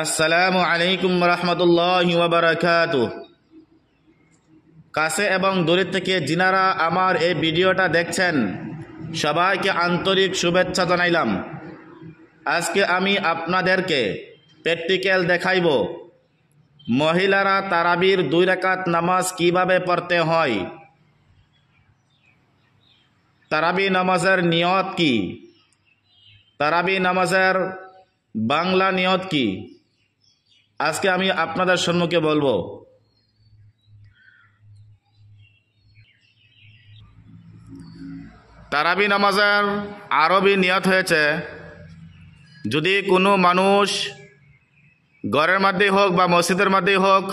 আসসালামু আলাইকুম রহমতুল্লাহি ওয়া বারাকাতুহু। কাছে এবং দূরের থেকে যিনারা আমার এই ভিডিওটা দেখছেন সবাইকে আন্তরিক শুভেচ্ছা জানাইলাম। আজকে আমি আপনাদেরকে প্র্যাকটিক্যাল দেখাইব মহিলারা তারাবির 2 রাকাত নামাজ কিভাবে পড়তে হয়। তারাবি নামাজের নিয়ত কি, তারাবি নামাজের বাংলা নিয়ত কি, আজকে আমি আপনাদের সম্মুখে বলবো। তারাবি নামাজের আরবি নিয়ত হয়েছে, যদি কোনো মানুষ ঘরের মধ্যেই হোক বা মসজিদের মধ্যেই হোক,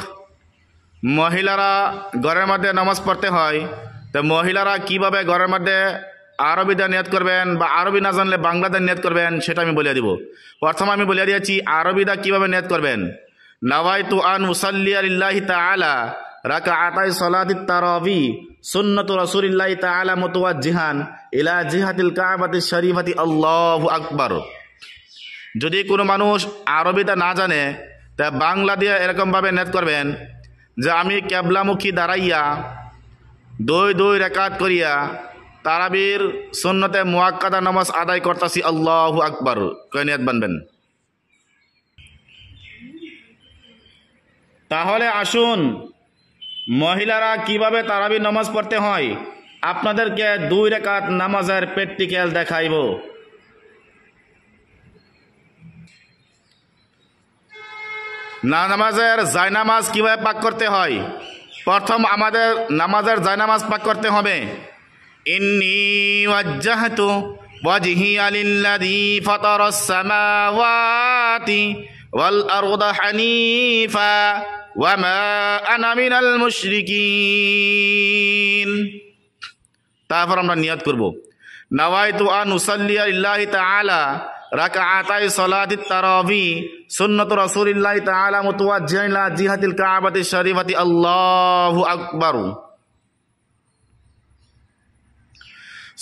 মহিলারা ঘরের মধ্যে নামাজ পড়তে হয়, তো মহিলারা কিভাবে ঘরের মধ্যে আরবিতে নিয়ত করবেন বা আরবি না জানলে বাংলাতে নিয়ত করবেন সেটা আমি বলে দিব। প্রথমে আমি বলে দিয়েছি আরবিটা কিভাবে নিয়ত করবেন। নাওয়াইতু আন উসাল্লিয়া লিল্লাহি তাআলা রাকাআতাই সালাতিত তারাবি সুন্নাতু রাসূলিল্লাহি তাআলা মুতাওয়াজ্জিহান ইলা জিহাতিল কাবাতিশ শরীফাতি আল্লাহু আকবার। যদি কোনো মানুষ আরবিটা না জানে তা বাংলা দিয়ে এরকমভাবে নিয়ত করবেন যে আমি কেবলামুখী দাঁড়াইয়া 2 রাকাত করিয়া তারাবির সুন্নতে মুআক্কাদা নামাজ আদায় করতেছি আল্লাহু আকবার কয়ে নিয়ত বানবেন। তাহলে আসুন মহিলারা কিভাবে তারাবি নামাজ পড়তে হয় আপনাদেরকে 2 রাকাত নামাজের প্র্যাকটিক্যাল দেখাইব। নামাজের জায়নামাজ কিভাবে পাক করতে হয়। প্রথম আমাদের নামাজের জায়নামাজ পাক করতে হবে। ইন্নী ওয়াজ্জাহতু ওয়াজহিয়া লিল্লাযী ফাতারাস সামাওয়াতি ওয়াল আরদা হানিফা ওয়া মা আনা মিনাল মুশরিকিন। তারপর আমরা নিয়ত করব, নাওয়াইতু আন উসাল্লিয়া লিল্লাহি তাআলা রাকাআতাই সালাতিত তারাবি সুন্নাতু রাসূলিল্লাহি তাআলা মুতাওয়াজ্জিহান ইলা জিহাতিল কাবাতিশ শরীফাতি আল্লাহু আকবার।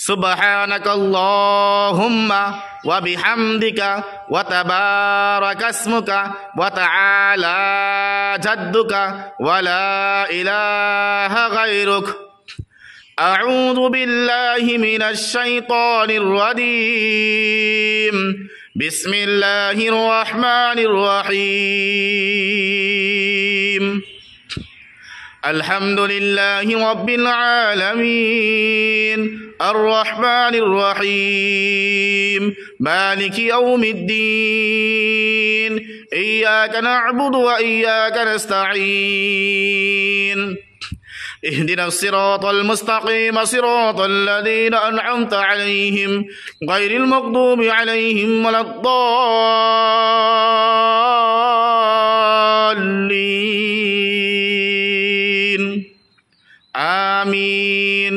সুবহানাকা আল্লাহুম্মা ওয়া বিহামদিকা ওয়া তাবারাকা ইসমুকা ওয়া তাআলা জাদ্দুকা ওয়া লা ইলাহা গায়রুক। আউযু বিল্লাহি মিনাশ শাইতানির রাজীম। বিসমিল্লাহির রহমানির রহিম। আলহামদুলিল্লাহি রাব্বিল আলামিন আর রহমানির রহিম মালিকি ইয়াউমিদ্দিন ইয়্যাকা না'বুদু ওয়া ইয়্যাকা নাস্তাঈন اهدنا الصراط المستقيم صراط الذين أنعمت عليهم غير المغضوب عليهم ولا الضالين آمين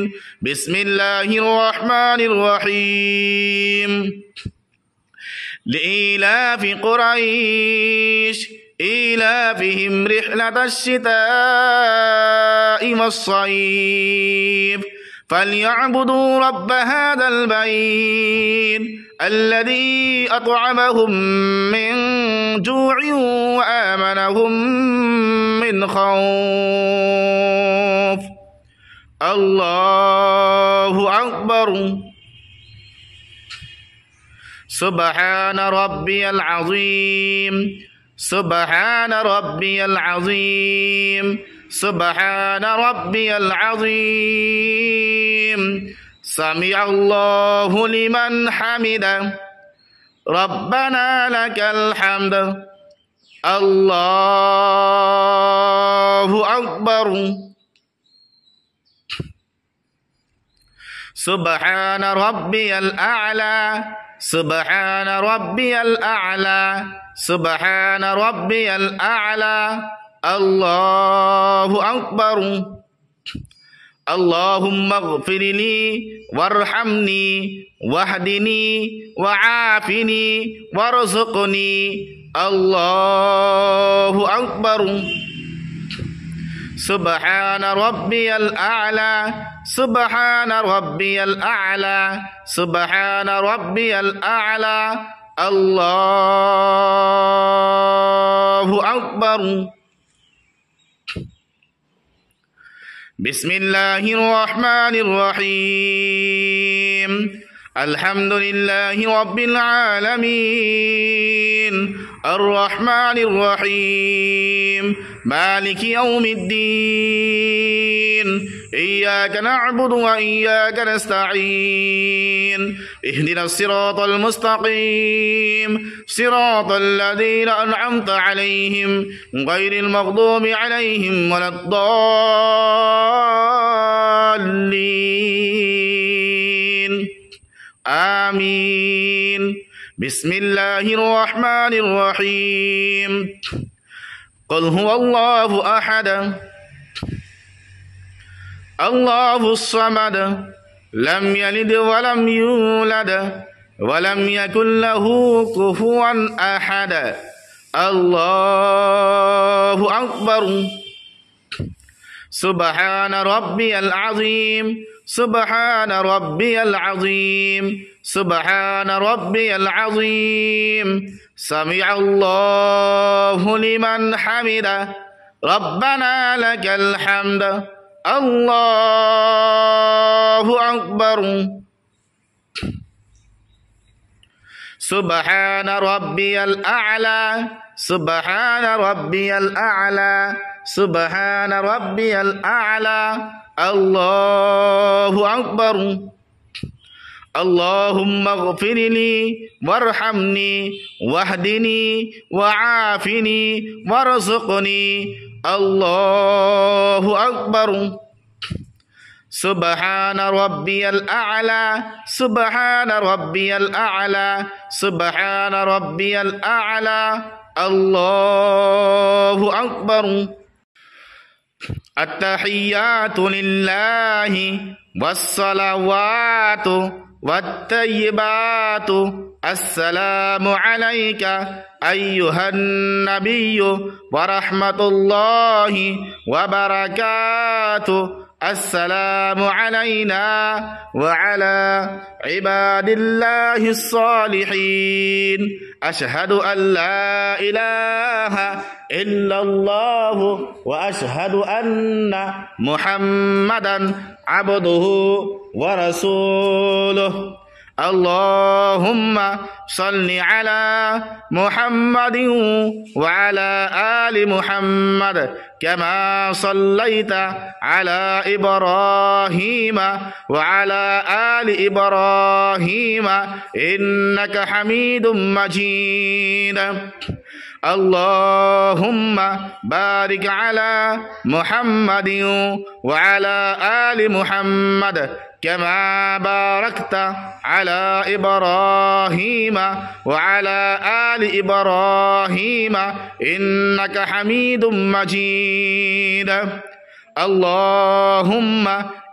بسم الله الرحمن الرحيم لإيلاف قريش إيلافهم رحلة الشتاء والصيف فليعبدوا رب هذا البيت الذي أطعمهم من جوع وآمنهم من خوف. الله أكبر. سبحان ربي العظيم سبحان ربي العظيم سبحان ربي العظيم سمع الله لمن حمده ربنا لك الحمد. الله أكبر. سبحان ربي الأعلى سبحان ربي الأعلى سبحان ربي الأعلى. الله أكبر. اللهم اغفر لي وارحمني واهدني وعافني وارزقني. الله أكبر. سبحان ربي الأعلى سبحان ربي الأعلى سبحان ربي الأعلى الله أكبر. بسم الله الرحمن الرحيم. الحمد لله رب العالمين الرحمن الرحيم مالك يوم الدين إياك نعبد وإياك نستعين اهدنا الصراط المستقيم صراط الذين أنعمت عليهم غير المغضوب عليهم ولا الضالين آمين. بسم الله الرحمن الرحيم. قل هو الله أحد الله الصمد لم يلد ولم يولد ولم يكن له كفوا أحد. الله أكبر. سبحان ربي العظيم سبحان ربي العظيم سبحان ربي العظيم. سمع الله لمن حمده ربنا لك الحمد. الله أكبر. سبحان ربي الأعلى سبحان ربي الأعلى سبحان ربي الأعلى. الله أكبر. اللهم اغفر لي وارحمني واهدني وعافني وارزقني. الله أكبر. سبحان ربي الأعلى سبحان ربي الأعلى سبحان ربي الأعلى. الله أكبر. التحيات لله والصلوات والطيبات. السلام عليك أيها النبي ورحمة الله وبركاته. السلام علينا وعلى عباد الله الصالحين. أشهد أن لا إله إلا الله وأشهد أن محمدا عبده ورسوله. اللهم صل على محمد وعلى آل محمد كما صليت على إبراهيم وعلى آل إبراهيم إنك حميد مجيد. اللهم بارك على محمد وعلى آل محمد كما باركت على إبراهيم وعلى آل إبراهيم إنك حميد مجيد. اللهم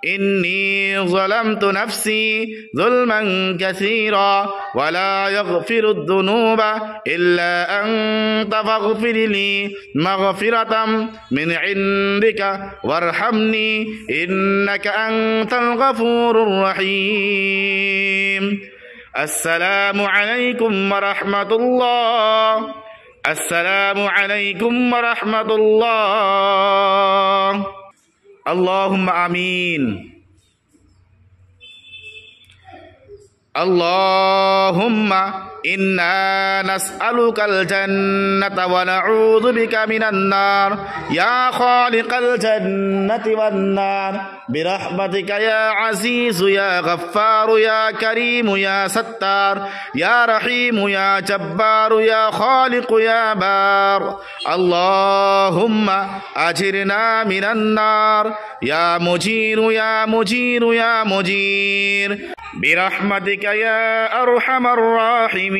إني ظلمت نفسي ظلما كثيرا ولا يغفر الذنوب إلا أنت فاغفر لي مغفرة من عندك وارحمني إنك أنت الغفور الرحيم. السلام عليكم ورحمة الله. السلام عليكم ورحمة الله. اللهم آمين. اللهم إنا نسألك الجنة ونعوذ بك من النار يا خالق الجنة والنار برحمتك يا عزيز يا غفار يا كريم يا ستار يا رحيم يا جبار يا خالق يا بار. اللهم أجرنا من النار يا مجير يا مجير يا مجير برحمتك يا أرحم الراحمين.